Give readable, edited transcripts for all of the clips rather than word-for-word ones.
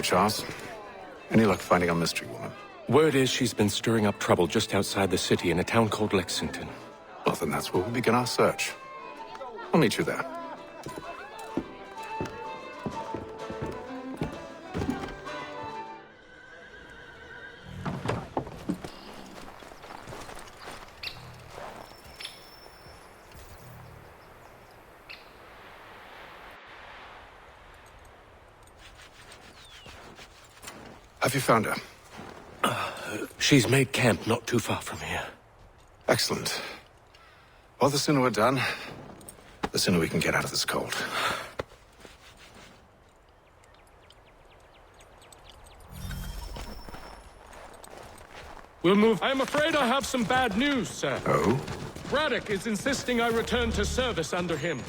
Hello, Charles. Any luck finding our mystery woman? Word is she's been stirring up trouble just outside the city in a town called Lexington. Well, then that's where we begin our search. I'll meet you there. Have you found her? She's made camp not too far from here. Excellent. Well, the sooner we're done, the sooner we can get out of this cold. We'll move. I'm afraid I have some bad news, sir. Oh? Braddock is insisting I return to service under him.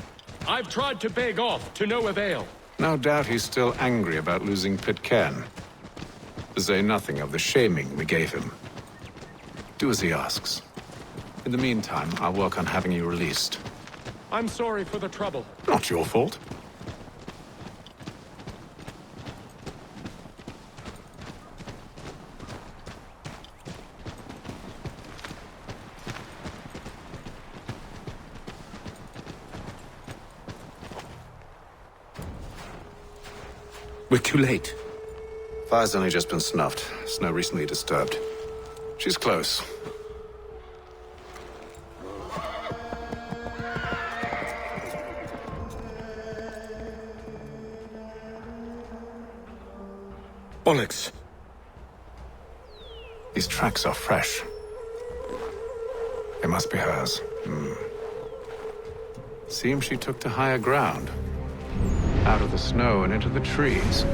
I've tried to beg off, to no avail. No doubt he's still angry about losing Pitcairn. To say nothing of the shaming we gave him. Do as he asks. In the meantime, I'll work on having you released. I'm sorry for the trouble. Not your fault. We're too late. Fire's only just been snuffed. Snow recently disturbed. She's close. Bollocks. These tracks are fresh. They must be hers. Seems she took to higher ground. Out of the snow and into the trees.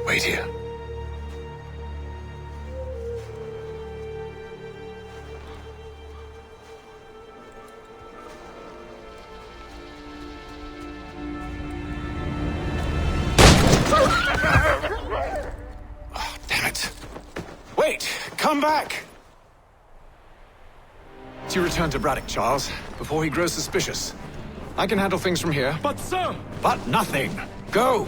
Wait here. Oh, damn it. Wait! Come back! You return to Braddock, Charles, before he grows suspicious. I can handle things from here. But, sir! But nothing! Go!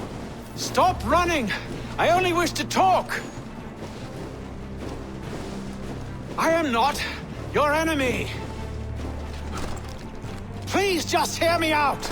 Stop running! I only wish to talk! I am not your enemy! Please just hear me out!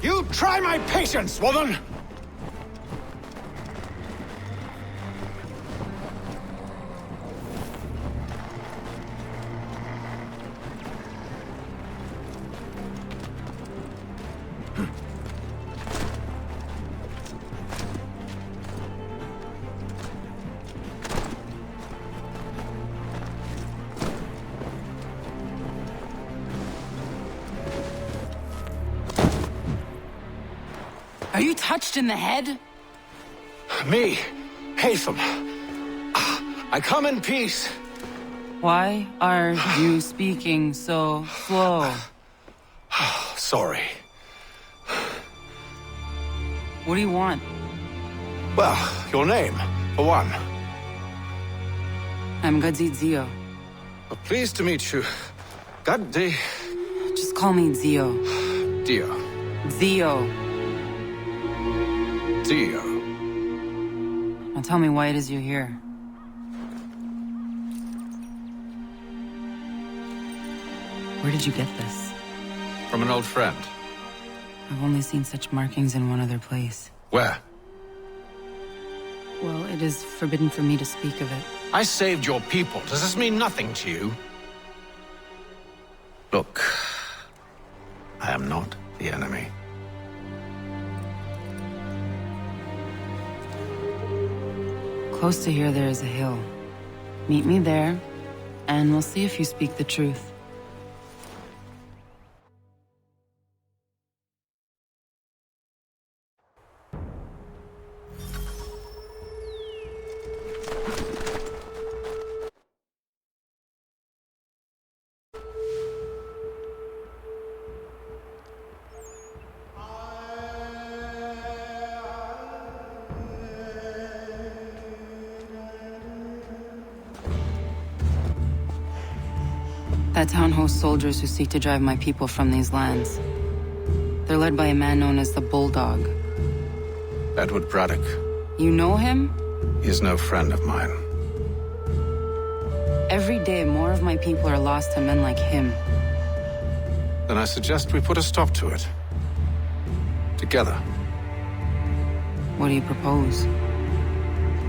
You try my patience, woman! Are you touched in the head? Me, Haytham. I come in peace. Why are you speaking so slow? Sorry. What do you want? Well, your name, for one. I'm Gadzit Zio. Well, pleased to meet you. Gaddi... Just call me Zio. Dio. Zio. Dio. Now tell me why it is you're here. Where did you get this? From an old friend. I've only seen such markings in one other place. Where? Well, it is forbidden for me to speak of it. I saved your people. Does this mean nothing to you? Look, I am not the enemy. Close to here, there is a hill. Meet me there, and we'll see if you speak the truth. That town hosts soldiers who seek to drive my people from these lands. They're led by a man known as the Bulldog. Edward Braddock. You know him? He is no friend of mine. Every day, more of my people are lost to men like him. Then I suggest we put a stop to it. Together. What do you propose?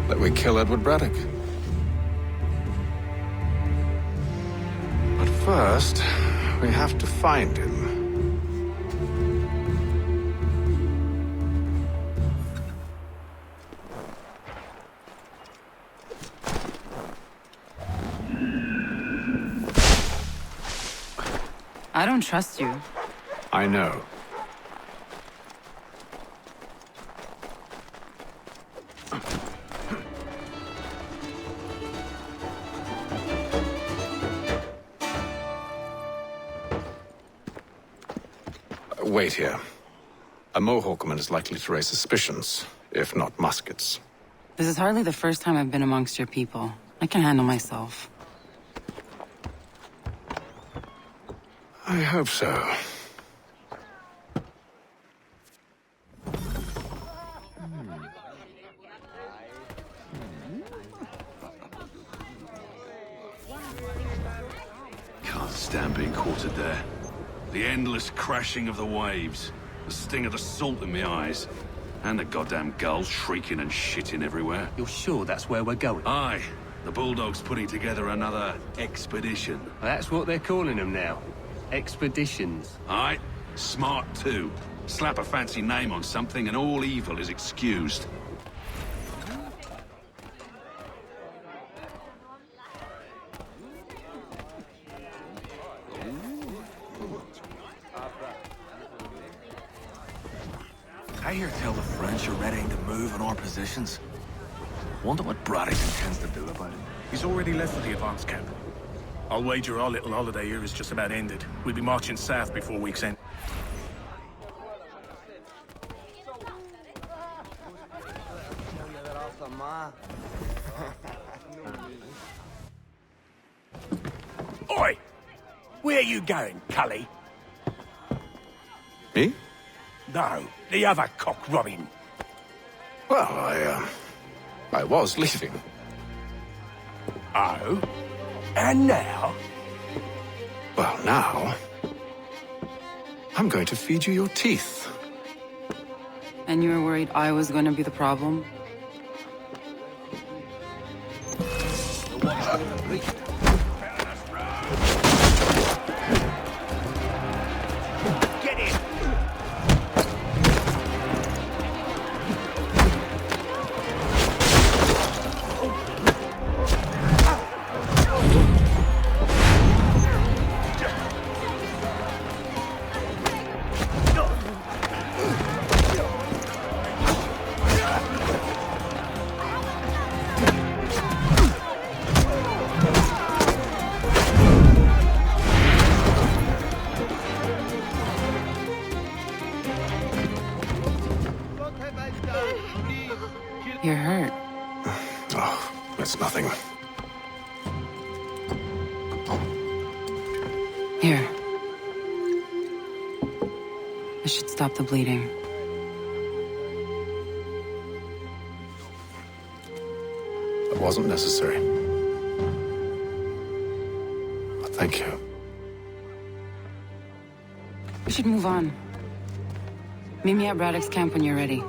That we kill Edward Braddock. But first, we have to find him. I don't trust you. I know. Wait here. A Mohawkman is likely to raise suspicions, if not muskets. This is hardly the first time I've been amongst your people. I can handle myself. I hope so. Can't stand being quartered there. The endless crashing of the waves, the sting of the salt in my eyes, and the goddamn gulls shrieking and shitting everywhere. You're sure that's where we're going? Aye, the Bulldog's putting together another expedition. That's what they're calling them now. Expeditions. Aye, smart too. Slap a fancy name on something and all evil is excused. I hear tell the French are readying to move on our positions. Wonder what Braddock intends to do about it. He's already left for the advance camp. I'll wager our little holiday here is just about ended. We'll be marching south before week's end. Oi! Where are you going, Cully? Me? No, the other cock Robin. Well, I was leaving. Oh? And now? Well, now... I'm going to feed you your teeth. And you were worried I was going to be the problem? Get in! You're hurt. Oh, it's nothing. Here. This should stop the bleeding. It wasn't necessary. But thank you. We should move on. Meet me at Braddock's camp when you're ready.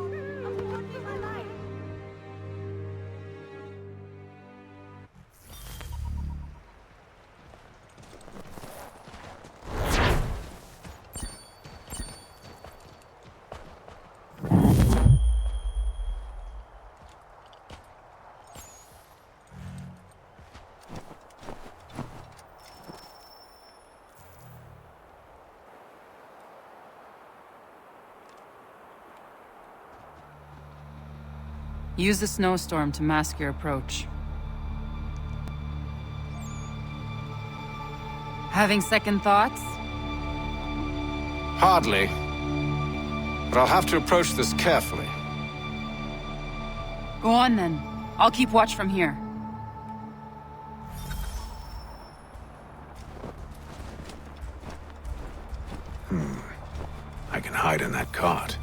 Use the snowstorm to mask your approach. Having second thoughts? Hardly. But I'll have to approach this carefully. Go on then. I'll keep watch from here. I can hide in that cart.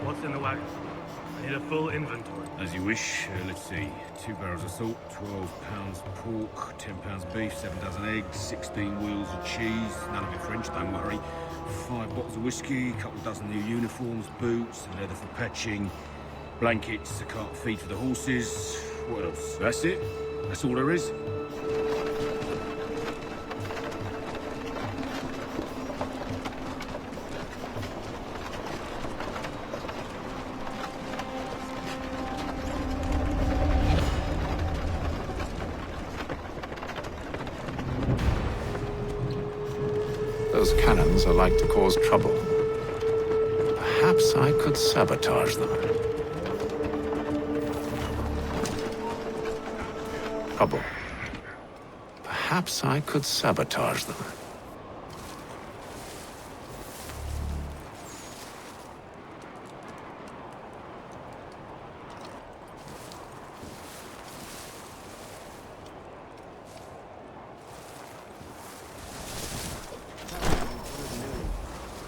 What's in the wagon? I need a full inventory. As you wish. Let's see. 2 barrels of salt, 12 pounds pork, 10 pounds beef, 7 dozen eggs, 16 wheels of cheese. None of it French, don't worry. 5 bottles of whiskey, a couple dozen new uniforms, boots, leather for patching, blankets, a cart of feed for the horses. What else? That's it? That's all there is? Those cannons are like to cause trouble. Perhaps I could sabotage them. Trouble. Perhaps I could sabotage them.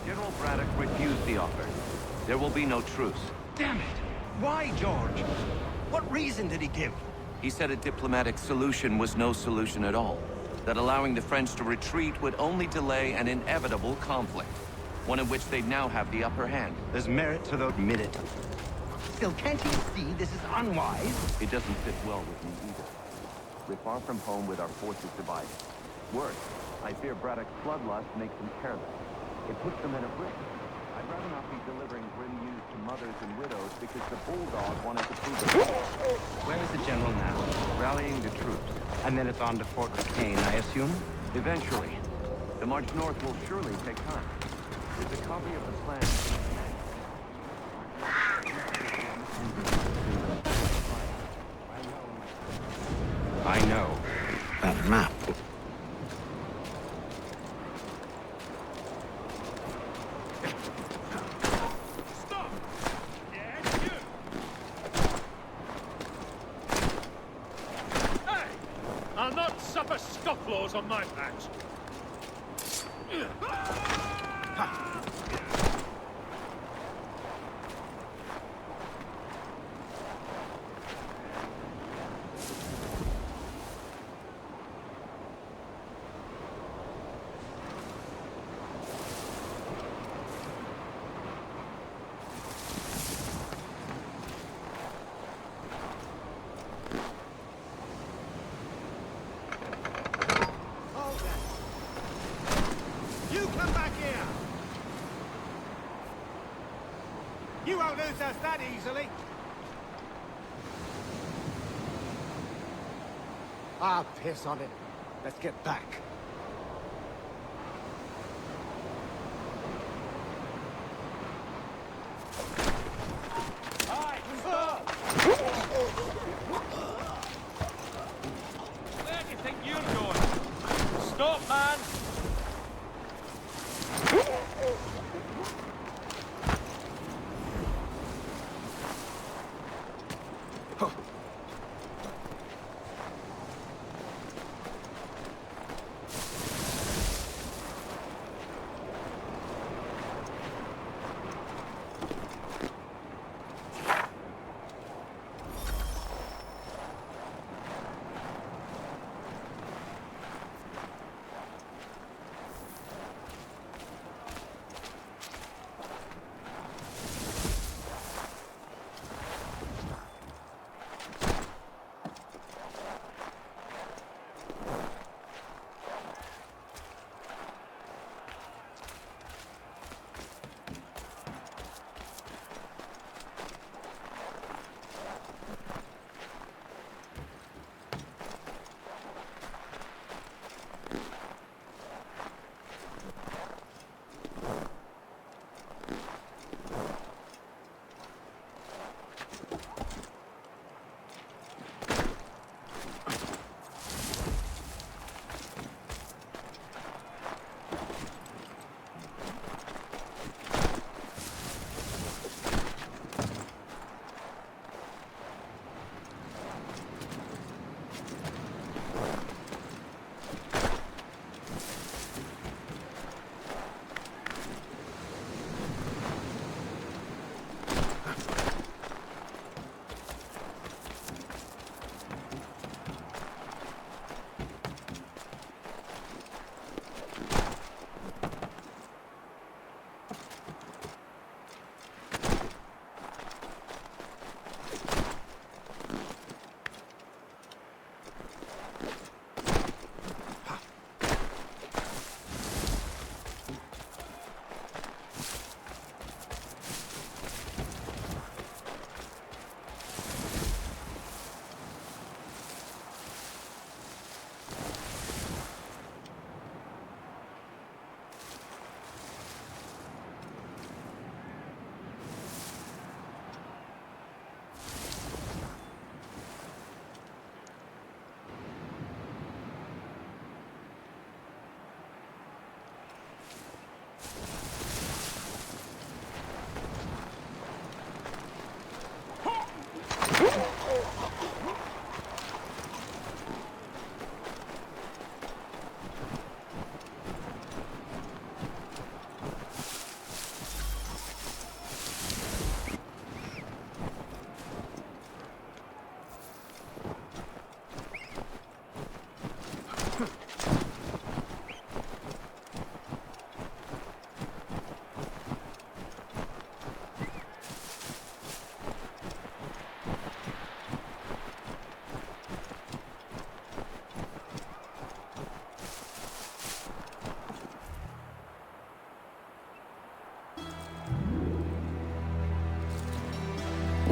General Braddock refused the offer. There will be no truce. Damn it! Why, George? What reason did he give? He said a diplomatic solution was no solution at all. That allowing the French to retreat would only delay an inevitable conflict. One in which they'd now have the upper hand. There's merit to the minute. Still, can't you see this is unwise? It doesn't fit well with me either. We're far from home with our forces divided. Worse, I fear Braddock's bloodlust makes them careless. It puts them at a risk. I'd rather not be delivering grim news to mothers and widows because the bulldog wanted to prove it. Where is the general now? Rallying the troops. And then it's on to Fort McCain, I assume? Eventually. The march north will surely take time. There's a copy of the plan. I know. That map. I'll not suffer scofflaws on my patch. You come back here! You won't lose us that easily! Ah, piss on it. Let's get back. Where do you think you're going? Stop, man!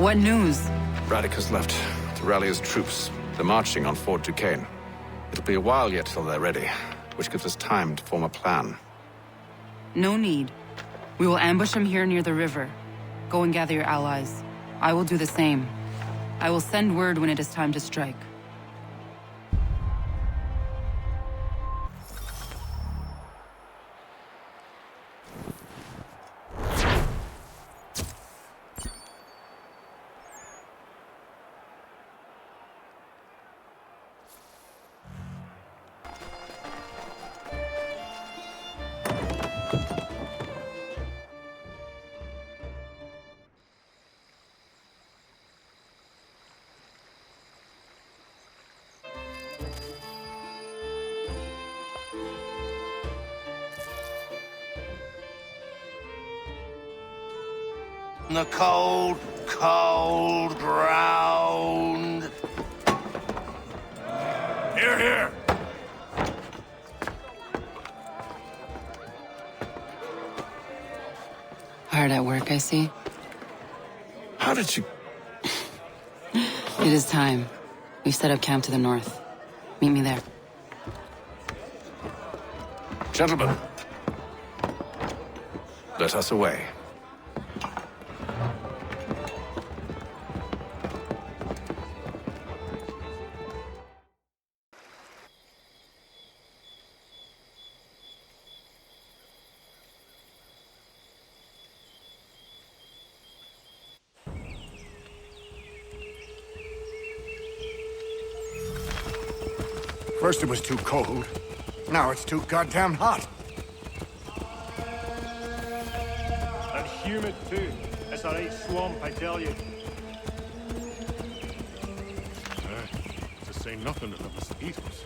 What news? Braddock has left to rally his troops. They're marching on Fort Duquesne. It'll be a while yet till they're ready, which gives us time to form a plan. No need. We will ambush them here near the river. Go and gather your allies. I will do the same. I will send word when it is time to strike. The cold, cold ground. Here, here! Hard at work, I see. How did you... It is time. We've set up camp to the north. Meet me there. Gentlemen, let us away. First it was too cold. Now it's too goddamn hot. And humid too. It's a right swamp, I tell you. To say nothing of the mosquitoes.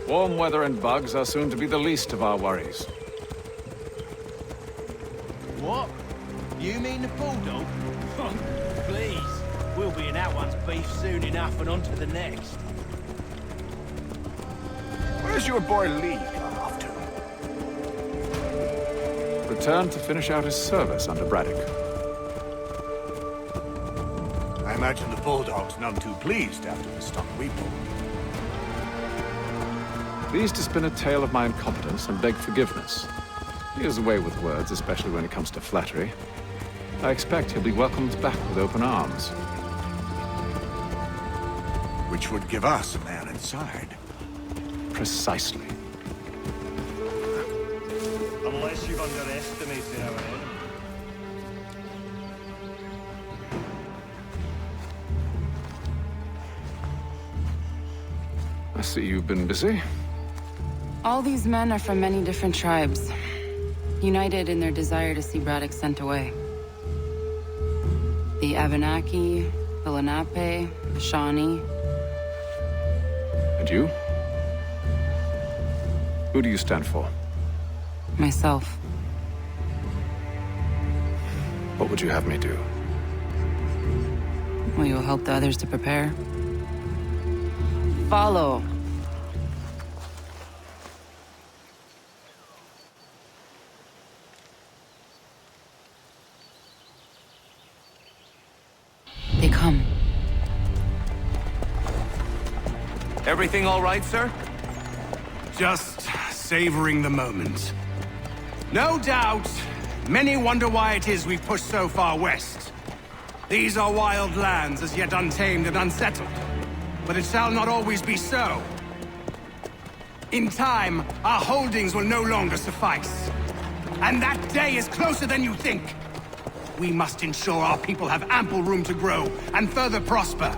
Warm weather and bugs are soon to be the least of our worries. What? You mean the bulldog? Please. We'll be in that one's beef soon enough and on to the next. Where's your boy Lee gone off to? Returned to finish out his service under Braddock. I imagine the bulldog's none too pleased after the stunt we pulled. Pleased to spin a tale of my incompetence and beg forgiveness. He has a way with words, especially when it comes to flattery. I expect he'll be welcomed back with open arms. Which would give us a man inside. Precisely. Unless you've underestimated our enemy. I see you've been busy. All these men are from many different tribes, united in their desire to see Braddock sent away. The Abenaki, the Lenape, the Shawnee. And you? Who do you stand for? Myself. What would you have me do? Will you help the others to prepare? Follow. They come. Everything all right, sir? Just savoring the moment. No doubt, many wonder why it is we've pushed so far west. These are wild lands, as yet untamed and unsettled. But it shall not always be so. In time, our holdings will no longer suffice. And that day is closer than you think. We must ensure our people have ample room to grow and further prosper.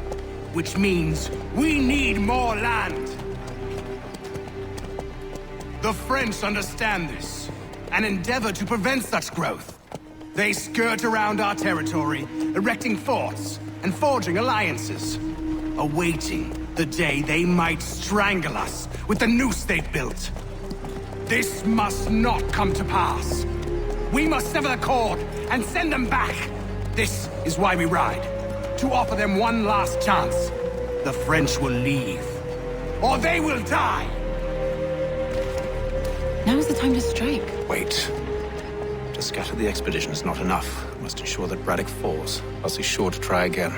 Which means we need more land. The French understand this, and endeavor to prevent such growth. They skirt around our territory, erecting forts and forging alliances, awaiting the day they might strangle us with the noose they've built. This must not come to pass. We must sever the cord and send them back. This is why we ride, to offer them one last chance. The French will leave, or they will die. Now's the time to strike. Wait. To scatter the expedition is not enough. I must ensure that Braddock falls, else he's sure to try again.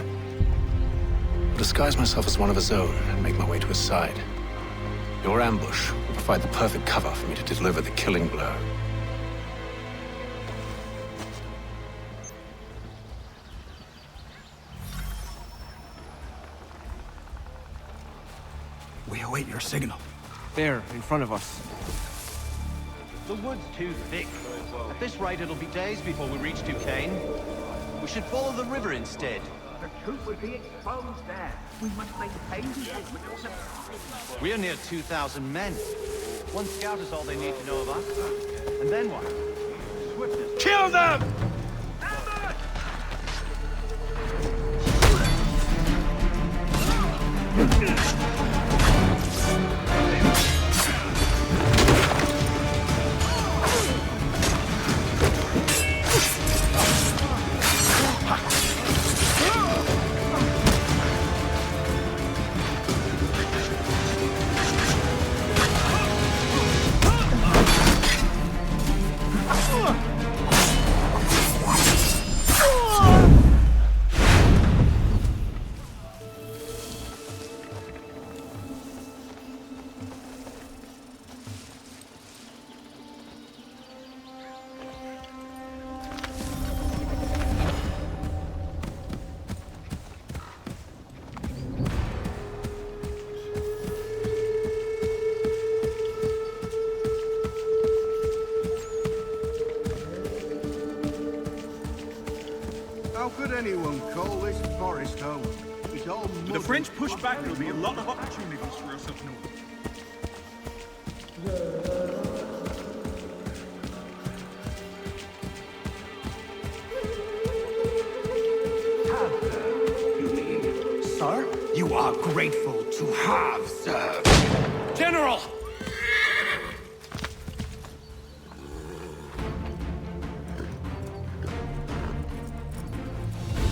I'll disguise myself as one of his own and make my way to his side. Your ambush will provide the perfect cover for me to deliver the killing blow. We await your signal. There, in front of us. The wood's too thick. At this rate, it'll be days before we reach Duquesne. We should follow the river instead. The truth would be exposed there. We must maintain the evidence. We're near 2,000 men. One scout is all they need to know of us. And then what? Swiftness. Kill them! How could anyone call this forest home? It's all With the French push back, there'll be a lot of opportunities for us up north. Sir, you are grateful to have served. General!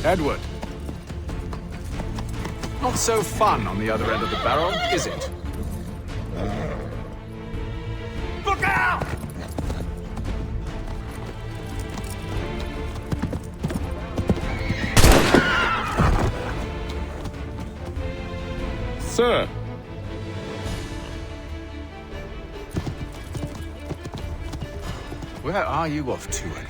Edward. Not so fun on the other end of the barrel, is it? Look out! Sir! Where are you off to, Edward?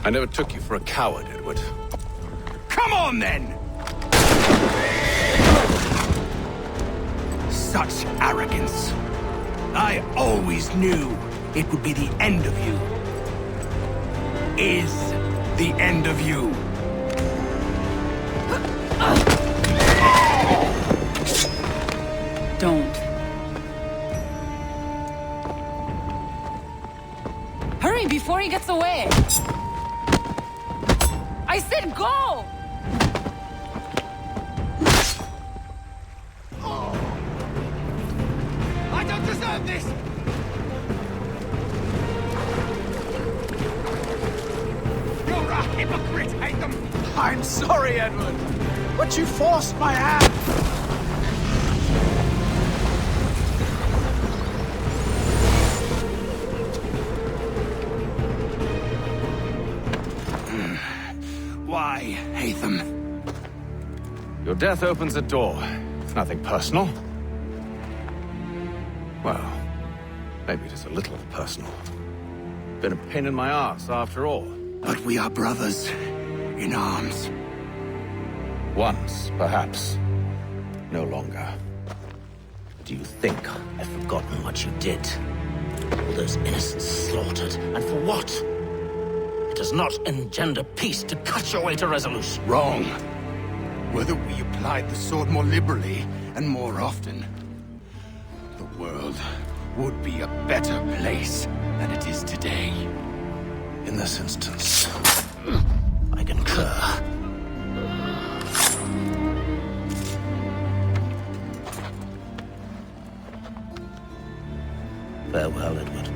I never took you for a coward, Edward. Come on, then! Such arrogance. I always knew it would be the end of you. Is the end of you. Don't. Hurry before he gets away! I said go! I don't deserve this! You're a hypocrite, Hatham! I'm sorry, Edward, but you forced my hand! Why, Hatham? Your death opens a door. It's nothing personal. Well, maybe it is a little personal. Been a pain in my ass, after all. But we are brothers in arms. Once, perhaps. No longer. Do you think I've forgotten what you did? All those innocents slaughtered, and for what? It does not engender peace to cut your way to resolution. Wrong. Whether we applied the sword more liberally and more often, the world would be a better place than it is today. In this instance, I concur. Farewell, Edward.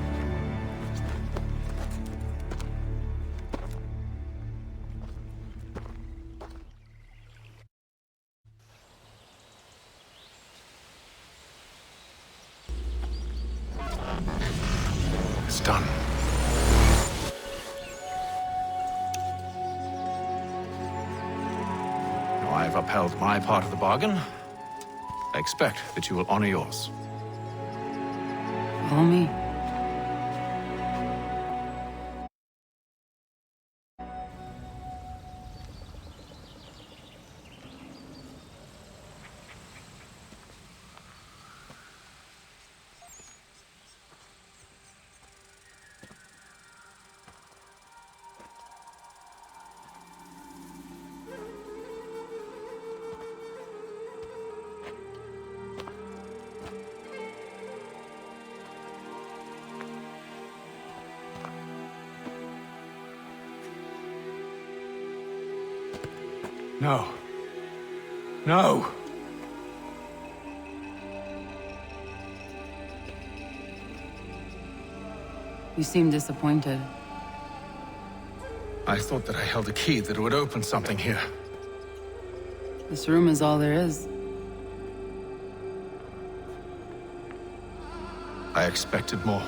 It's done. Now I've upheld my part of the bargain. I expect that you will honor yours. Follow me. No. No! You seem disappointed. I thought that I held a key that would open something here. This room is all there is. I expected more.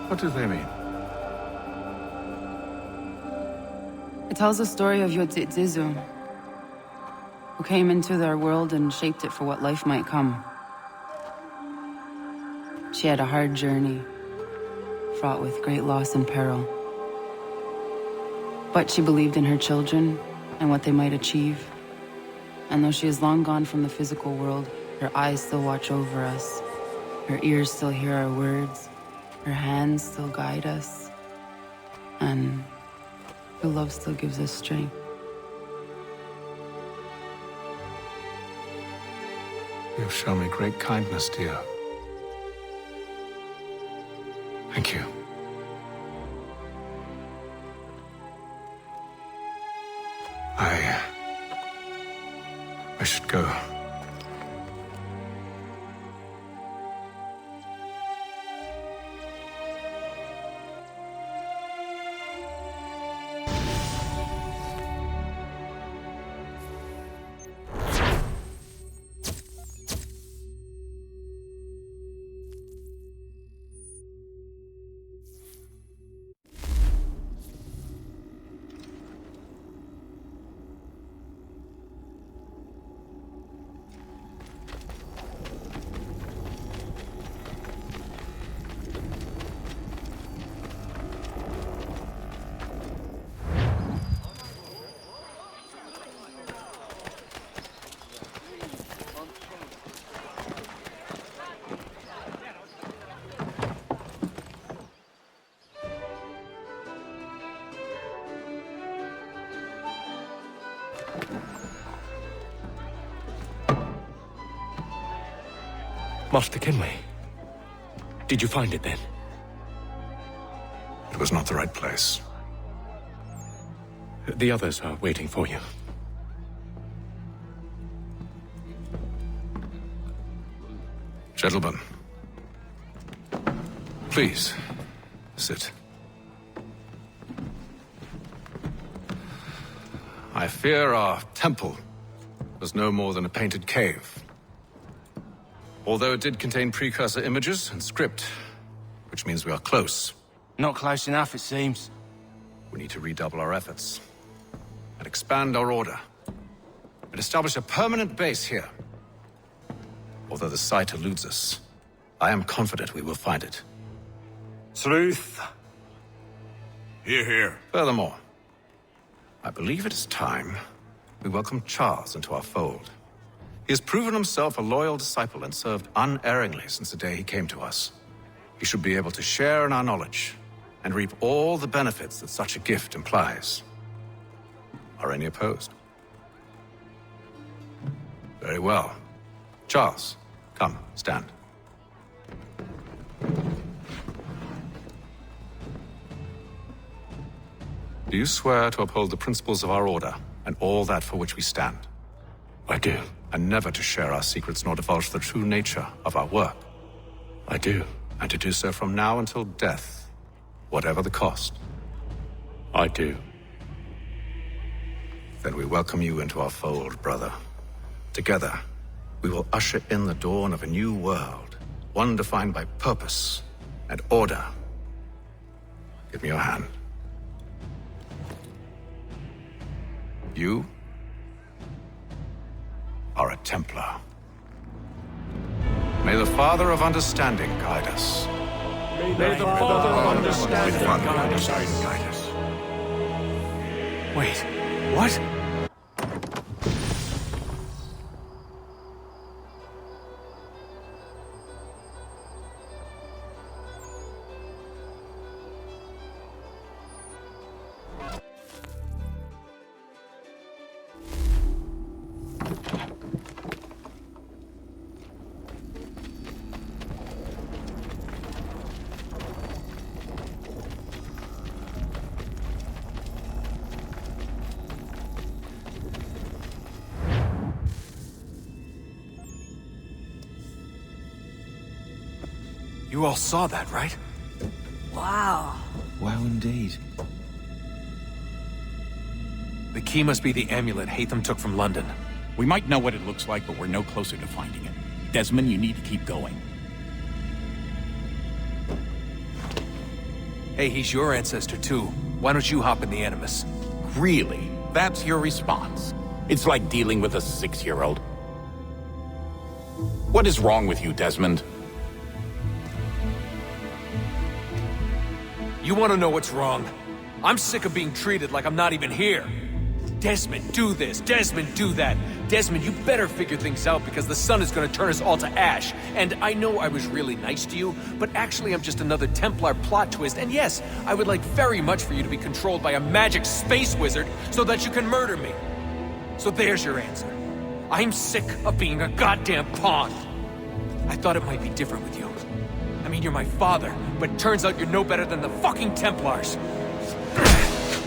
What do they mean? It tells the story of Yodzizu, who came into their world and shaped it for what life might come. She had a hard journey, fraught with great loss and peril. But she believed in her children and what they might achieve. And though she is long gone from the physical world, her eyes still watch over us. Her ears still hear our words. Her hands still guide us. And her love still gives us strength. You've shown me great kindness, dear. Thank you. I should go. Master Kenway, did you find it then? It was not the right place. The others are waiting for you. Gentlemen, please, sit. I fear our temple was no more than a painted cave. Although it did contain precursor images and script, which means we are close. Not close enough, it seems. We need to redouble our efforts and expand our order and establish a permanent base here. Although the site eludes us, I am confident we will find it. Truth. Hear, hear. Furthermore, I believe it is time we welcome Charles into our fold. He has proven himself a loyal disciple and served unerringly since the day he came to us. He should be able to share in our knowledge and reap all the benefits that such a gift implies. Are any opposed? Very well. Charles, come, stand. Do you swear to uphold the principles of our order and all that for which we stand? I do. And never to share our secrets nor divulge the true nature of our work? I do. And to do so from now until death, whatever the cost? I do. Then we welcome you into our fold, brother. Together, we will usher in the dawn of a new world, one defined by purpose and order. Give me your hand. You are a Templar. May the Father of Understanding guide us. May the Father of Understanding guide us. Wait, what? You all saw that, right? Wow. Wow, indeed. The key must be the amulet Hatham took from London. We might know what it looks like, but we're no closer to finding it. Desmond, you need to keep going. Hey, he's your ancestor too. Why don't you hop in the Animus? Really? That's your response? It's like dealing with a 6-year-old. What is wrong with you, Desmond? You want to know what's wrong? I'm sick of being treated like I'm not even here. Desmond, do this. Desmond, do that. Desmond, you better figure things out because the sun is going to turn us all to ash. And I know I was really nice to you, but actually I'm just another Templar plot twist. And yes, I would like very much for you to be controlled by a magic space wizard so that you can murder me. So there's your answer. I'm sick of being a goddamn pawn. I thought it might be different with you. I mean, you're my father, but turns out you're no better than the fucking Templars.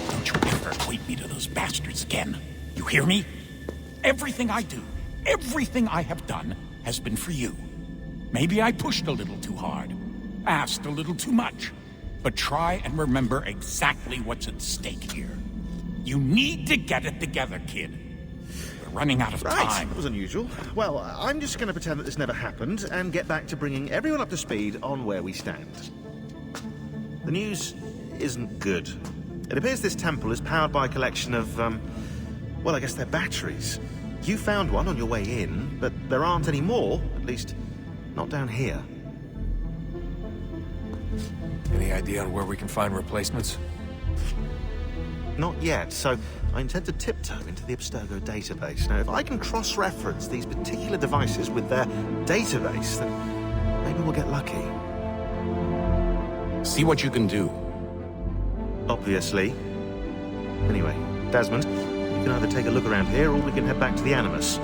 Don't you ever equate me to those bastards again. You hear me? Everything I do, everything I have done, has been for you. Maybe I pushed a little too hard, asked a little too much, but try and remember exactly what's at stake here. You need to get it together, kid. We're running out of time. That was unusual. Well, I'm just going to pretend that this never happened and get back to bringing everyone up to speed on where we stand. The news isn't good. It appears this temple is powered by a collection of, well, I guess they're batteries. You found one on your way in, but there aren't any more, at least not down here. Any idea on where we can find replacements? Not yet, so I intend to tiptoe into the Abstergo database. Now, if I can cross-reference these particular devices with their database, then maybe we'll get lucky. See what you can do. Obviously. Anyway, Desmond, you can either take a look around here or we can head back to the Animus.